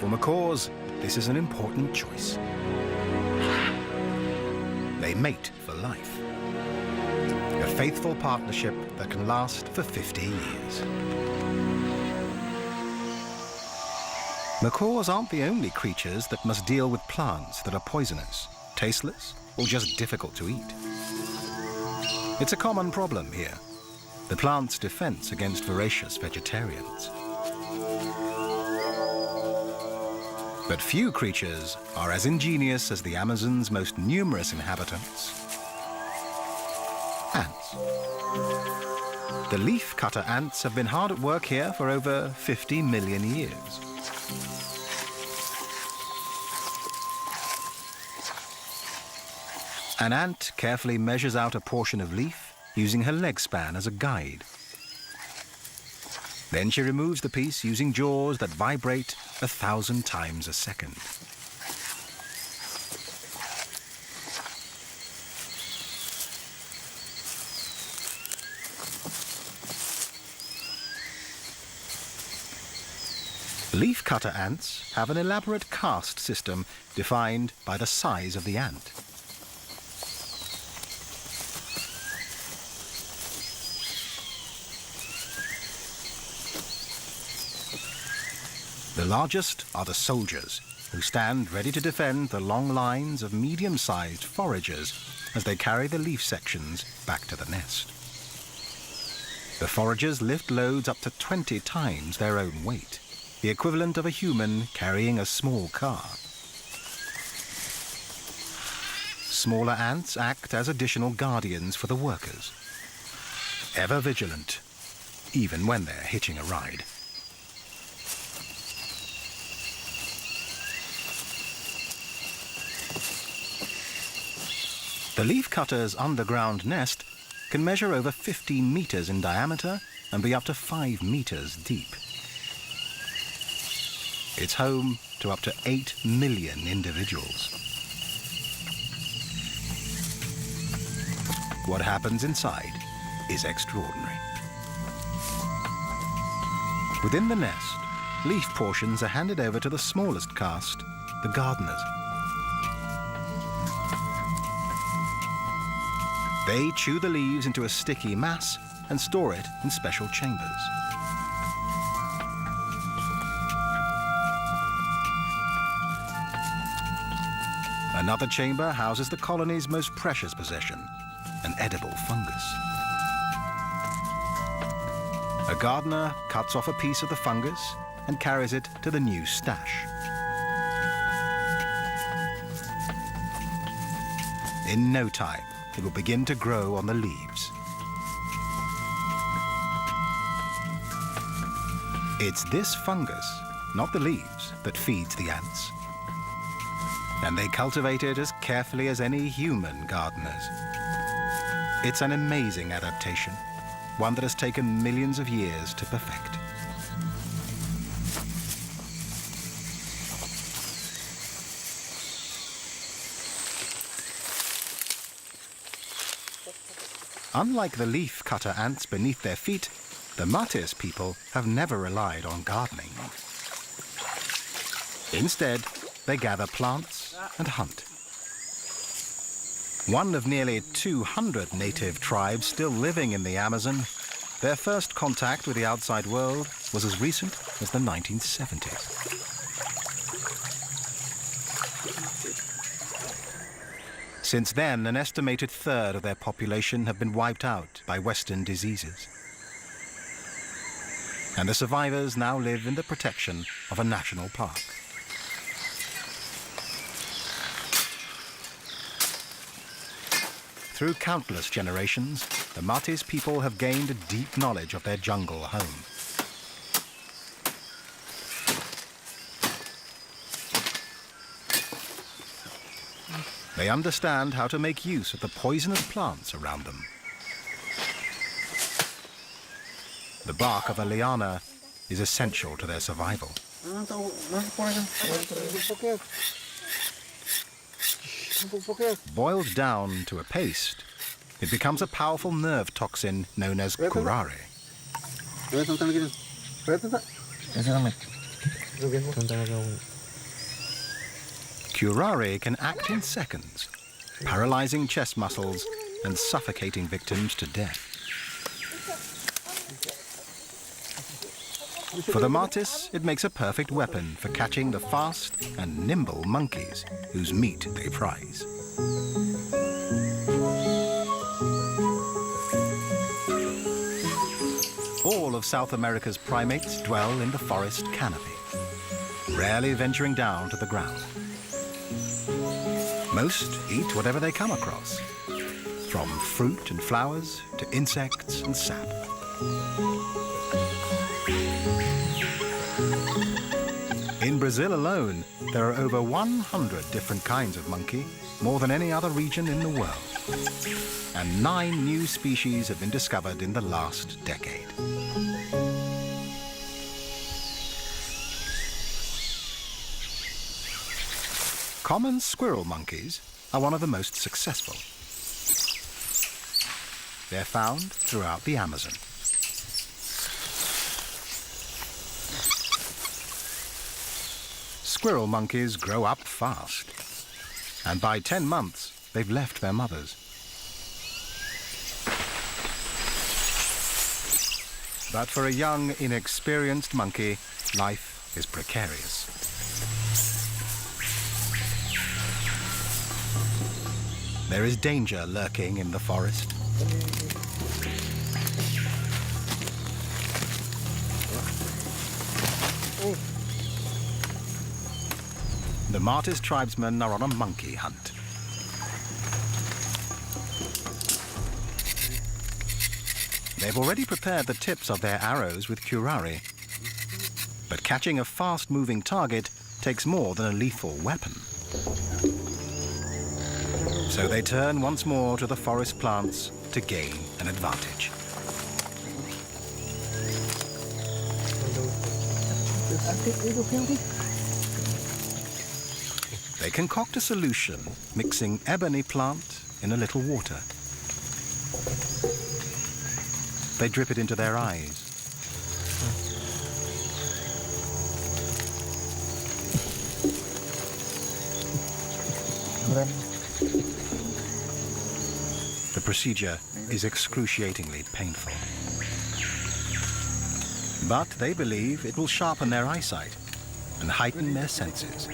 For macaws, this is an important choice. They mate for life. A faithful partnership that can last for 50 years. Macaws aren't the only creatures that must deal with plants that are poisonous, tasteless, or just difficult to eat. It's a common problem here, the plant's defense against voracious vegetarians. But few creatures are as ingenious as the Amazon's most numerous inhabitants. Ants. The leaf-cutter ants have been hard at work here for over 50 million years. An ant carefully measures out a portion of leaf using her leg span as a guide. Then she removes the piece using jaws that vibrate 1,000 times a second. Leaf-cutter ants have an elaborate caste system defined by the size of the ant. The largest are the soldiers, who stand ready to defend the long lines of medium-sized foragers as they carry the leaf sections back to the nest. The foragers lift loads up to 20 times their own weight, the equivalent of a human carrying a small car. Smaller ants act as additional guardians for the workers, ever vigilant, even when they're hitching a ride. The leafcutter's underground nest can measure over 15 meters in diameter and be up to 5 meters deep. It's home to up to 8 million individuals. What happens inside is extraordinary. Within the nest, leaf portions are handed over to the smallest caste, the gardeners. They chew the leaves into a sticky mass and store it in special chambers. Another chamber houses the colony's most precious possession, an edible fungus. A gardener cuts off a piece of the fungus and carries it to the new stash. In no time, it will begin to grow on the leaves. It's this fungus, not the leaves, that feeds the ants. And they cultivate it as carefully as any human gardeners. It's an amazing adaptation, one that has taken millions of years to perfect. Unlike the leaf-cutter ants beneath their feet, the Matis people have never relied on gardening. Instead, they gather plants and hunt. One of nearly 200 native tribes still living in the Amazon, their first contact with the outside world was as recent as the 1970s. Since then, an estimated third of their population have been wiped out by Western diseases. And the survivors now live in the protection of a national park. Through countless generations, the Matis people have gained a deep knowledge of their jungle home. They understand how to make use of the poisonous plants around them. The bark of a liana is essential to their survival. Boiled down to a paste, it becomes a powerful nerve toxin known as curare. Curare can act in seconds, paralyzing chest muscles and suffocating victims to death. For the martis, it makes a perfect weapon for catching the fast and nimble monkeys whose meat they prize. All of South America's primates dwell in the forest canopy, rarely venturing down to the ground. Most eat whatever they come across, from fruit and flowers to insects and sap. In Brazil alone, there are over 100 different kinds of monkey, more than any other region in the world. And 9 new species have been discovered in the last decade. Common squirrel monkeys are one of the most successful. They're found throughout the Amazon. Squirrel monkeys grow up fast, and by 10 months, they've left their mothers. But for a young, inexperienced monkey, life is precarious. There is danger lurking in the forest. The Martis tribesmen are on a monkey hunt. They've already prepared the tips of their arrows with curare. But catching a fast-moving target takes more than a lethal weapon. So they turn once more to the forest plants to gain an advantage. They concoct a solution, mixing ebony plant in a little water. They drip it into their eyes. The procedure is excruciatingly painful. But they believe it will sharpen their eyesight and heighten their senses,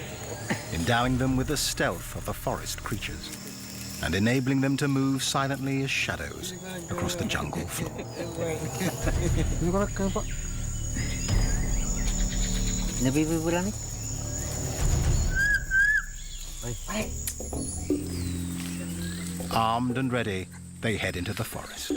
endowing them with the stealth of the forest creatures and enabling them to move silently as shadows across the jungle floor. Armed and ready, they head into the forest.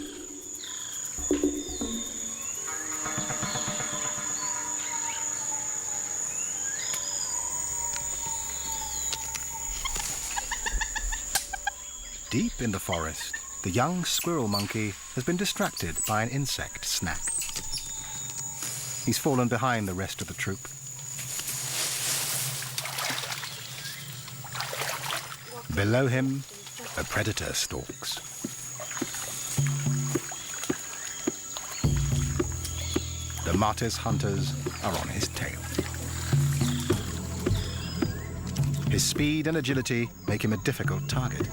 Deep in the forest, the young squirrel monkey has been distracted by an insect snack. He's fallen behind the rest of the troop. Below him, a predator stalks. The Martis hunters are on his tail. His speed and agility make him a difficult target.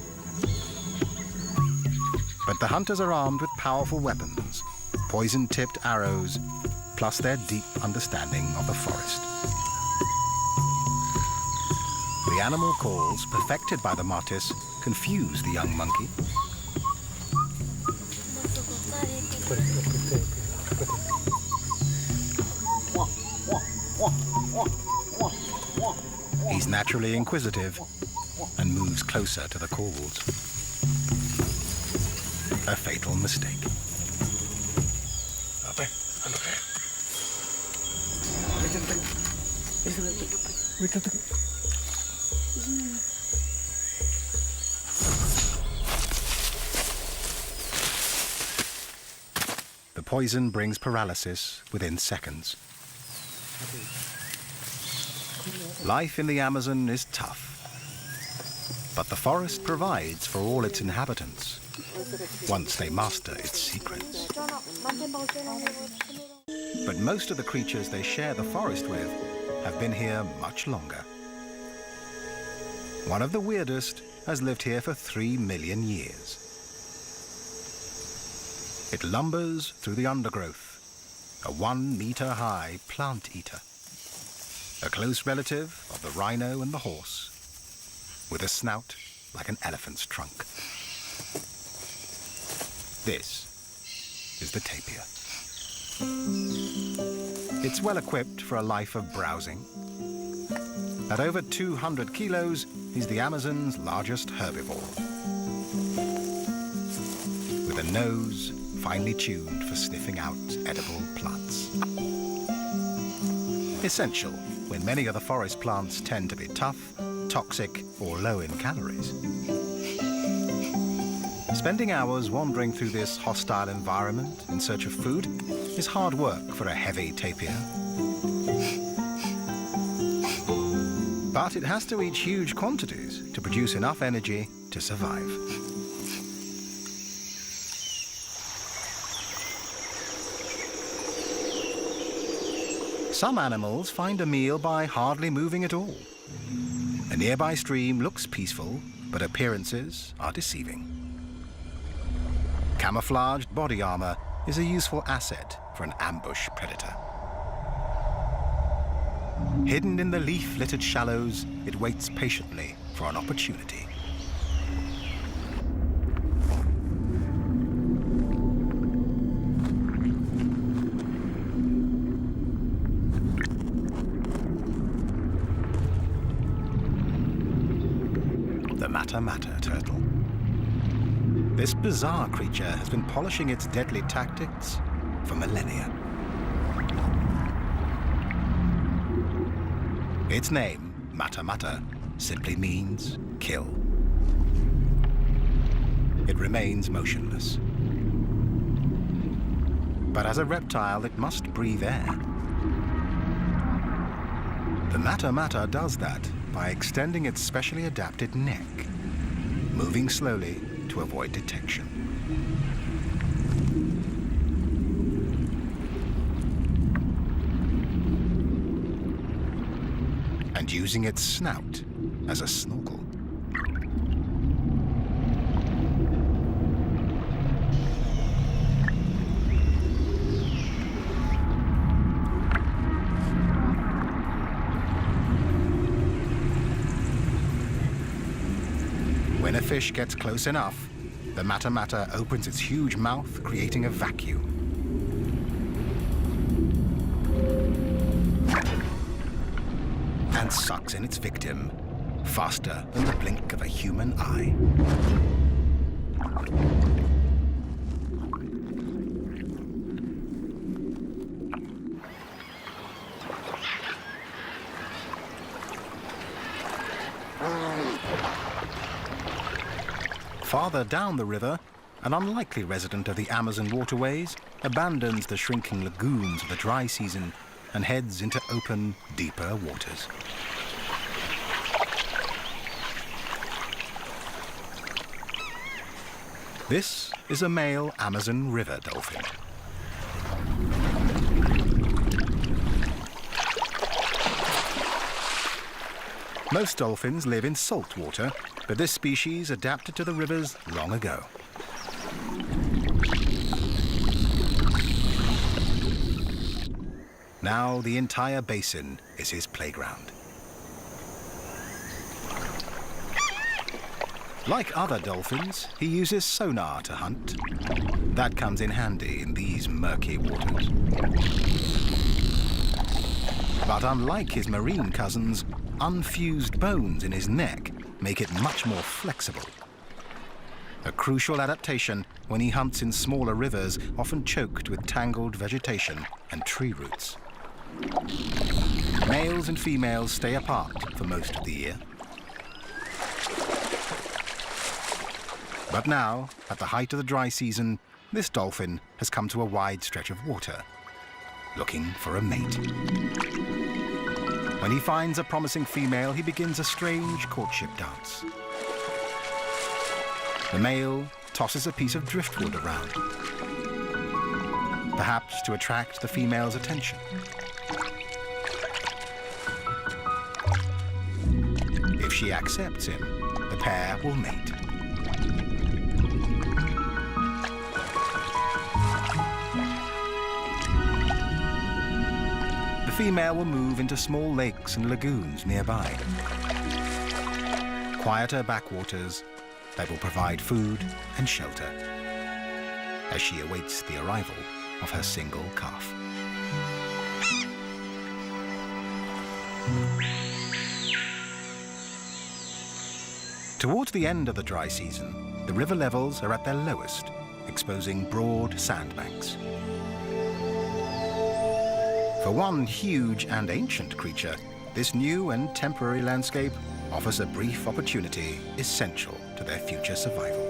But the hunters are armed with powerful weapons, poison-tipped arrows, plus their deep understanding of the forest. The animal calls, perfected by the Martis, confuse the young monkey. He's naturally inquisitive and moves closer to the calls. A fatal mistake. The poison brings paralysis within seconds. Life in the Amazon is tough, but the forest provides for all its inhabitants once they master its secrets. But most of the creatures they share the forest with have been here much longer. One of the weirdest has lived here for 3 million years. It lumbers through the undergrowth, a 1-meter-high plant eater, a close relative of the rhino and the horse, with a snout like an elephant's trunk. This is the tapir. It's well equipped for a life of browsing. At over 200 kilos, he's the Amazon's largest herbivore, with a nose finely tuned for sniffing out edible plants. Essential when many other forest plants tend to be tough, toxic, or low in calories. Spending hours wandering through this hostile environment in search of food is hard work for a heavy tapir. But it has to eat huge quantities to produce enough energy to survive. Some animals find a meal by hardly moving at all. A nearby stream looks peaceful, but appearances are deceiving. Camouflaged body armor is a useful asset for an ambush predator. Hidden in the leaf-littered shallows, it waits patiently for an opportunity. The mata-mata turtle. This bizarre creature has been polishing its deadly tactics for millennia. Its name, mata-mata, simply means kill. It remains motionless. But as a reptile, it must breathe air. The mata-mata does that by extending its specially adapted neck, moving slowly to avoid detection. And using its snout as a snorkel. When a fish gets close enough, the mata-mata opens its huge mouth, creating a vacuum. And sucks in its victim faster than the blink of a human eye. Farther down the river, an unlikely resident of the Amazon waterways abandons the shrinking lagoons of the dry season and heads into open, deeper waters. This is a male Amazon river dolphin. Most dolphins live in salt water, but this species adapted to the rivers long ago. Now the entire basin is his playground. Like other dolphins, he uses sonar to hunt. That comes in handy in these murky waters. But unlike his marine cousins, unfused bones in his neck make it much more flexible. A crucial adaptation when he hunts in smaller rivers, often choked with tangled vegetation and tree roots. Males and females stay apart for most of the year. But now, at the height of the dry season, this dolphin has come to a wide stretch of water, looking for a mate. When he finds a promising female, he begins a strange courtship dance. The male tosses a piece of driftwood around, perhaps to attract the female's attention. If she accepts him, the pair will mate. The female will move into small lakes and lagoons nearby. Quieter backwaters that will provide food and shelter as she awaits the arrival of her single calf. Towards the end of the dry season, the river levels are at their lowest, exposing broad sandbanks. For one huge and ancient creature, this new and temporary landscape offers a brief opportunity essential to their future survival.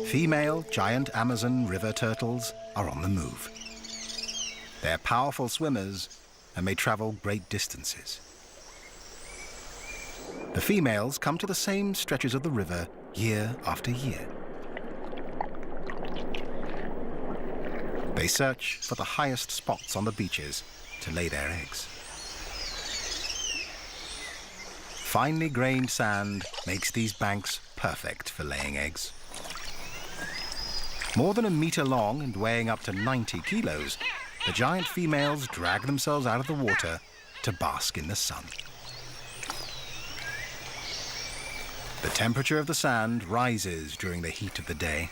Female giant Amazon river turtles are on the move. They're powerful swimmers and may travel great distances. The females come to the same stretches of the river year after year. They search for the highest spots on the beaches to lay their eggs. Finely grained sand makes these banks perfect for laying eggs. More than a meter long and weighing up to 90 kilos, the giant females drag themselves out of the water to bask in the sun. The temperature of the sand rises during the heat of the day.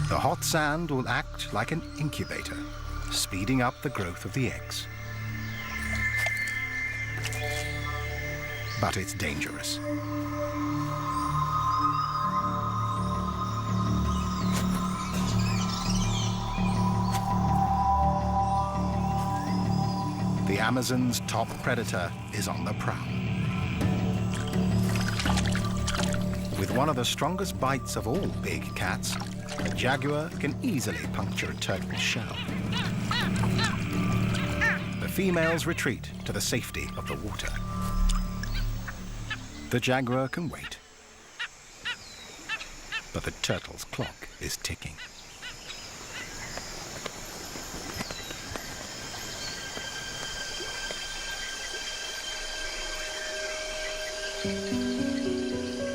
The hot sand will act like an incubator, speeding up the growth of the eggs. But it's dangerous. The Amazon's top predator is on the prowl. With one of the strongest bites of all big cats, a jaguar can easily puncture a turtle's shell. The females retreat to the safety of the water. The jaguar can wait, but the turtle's clock is ticking.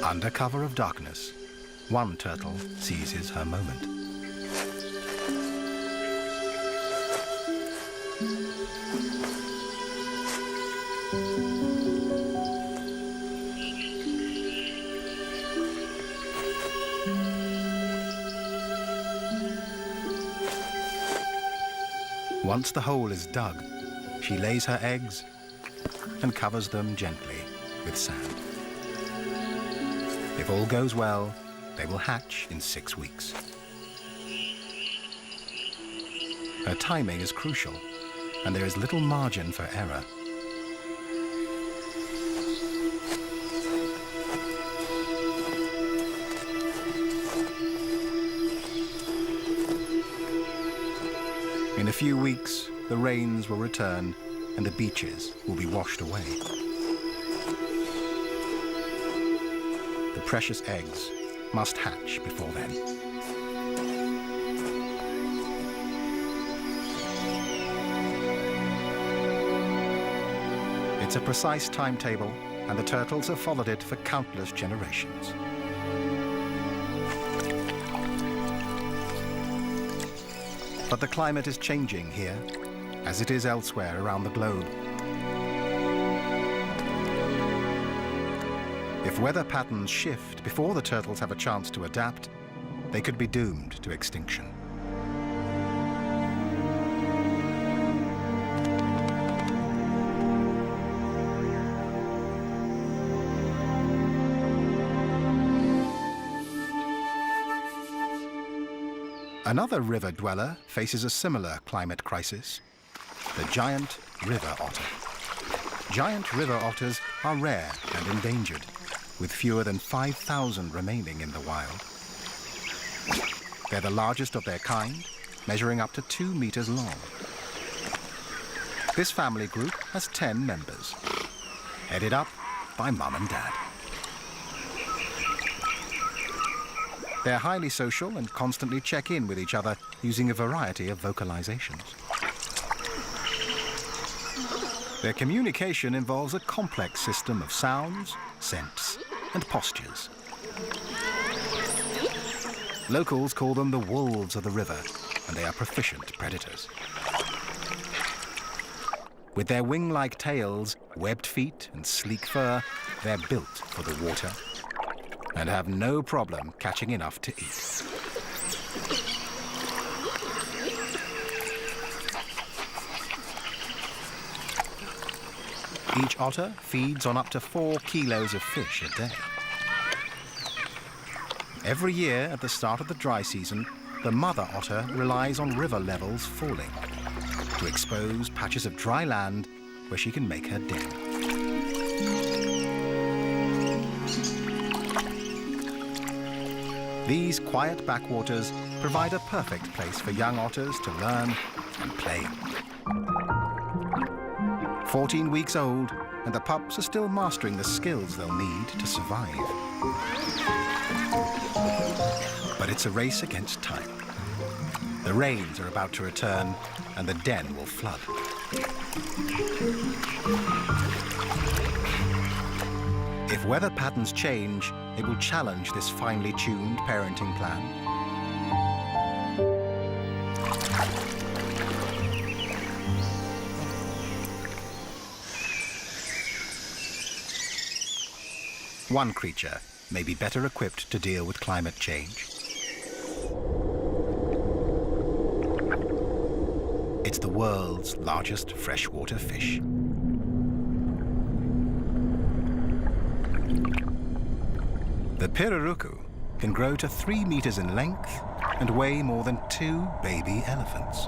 Under cover of darkness, one turtle seizes her moment. Once the hole is dug, she lays her eggs and covers them gently with sand. If all goes well, they will hatch in 6 weeks. Her timing is crucial, and there is little margin for error. In a few weeks, the rains will return and the beaches will be washed away. The precious eggs must hatch before then. It's a precise timetable, and the turtles have followed it for countless generations. But the climate is changing here, as it is elsewhere around the globe. If weather patterns shift before the turtles have a chance to adapt, they could be doomed to extinction. Another river dweller faces a similar climate crisis: the giant river otter. Giant river otters are rare and endangered, with fewer than 5,000 remaining in the wild. They're the largest of their kind, measuring up to 2 meters long. This family group has 10 members, headed up by Mum and Dad. They're highly social and constantly check in with each other using a variety of vocalizations. Their communication involves a complex system of sounds, scents, and postures. Locals call them the wolves of the river, and they are proficient predators. With their wing-like tails, webbed feet, and sleek fur, they're built for the water and have no problem catching enough to eat. Each otter feeds on up to 4 kilos of fish a day. Every year at the start of the dry season, the mother otter relies on river levels falling to expose patches of dry land where she can make her den. These quiet backwaters provide a perfect place for young otters to learn and play. 14 weeks old, and the pups are still mastering the skills they'll need to survive. But it's a race against time. The rains are about to return, and the den will flood. If weather patterns change, it will challenge this finely tuned parenting plan. One creature may be better equipped to deal with climate change. It's the world's largest freshwater fish. The pirarucu can grow to 3 meters in length and weigh more than 2 baby elephants.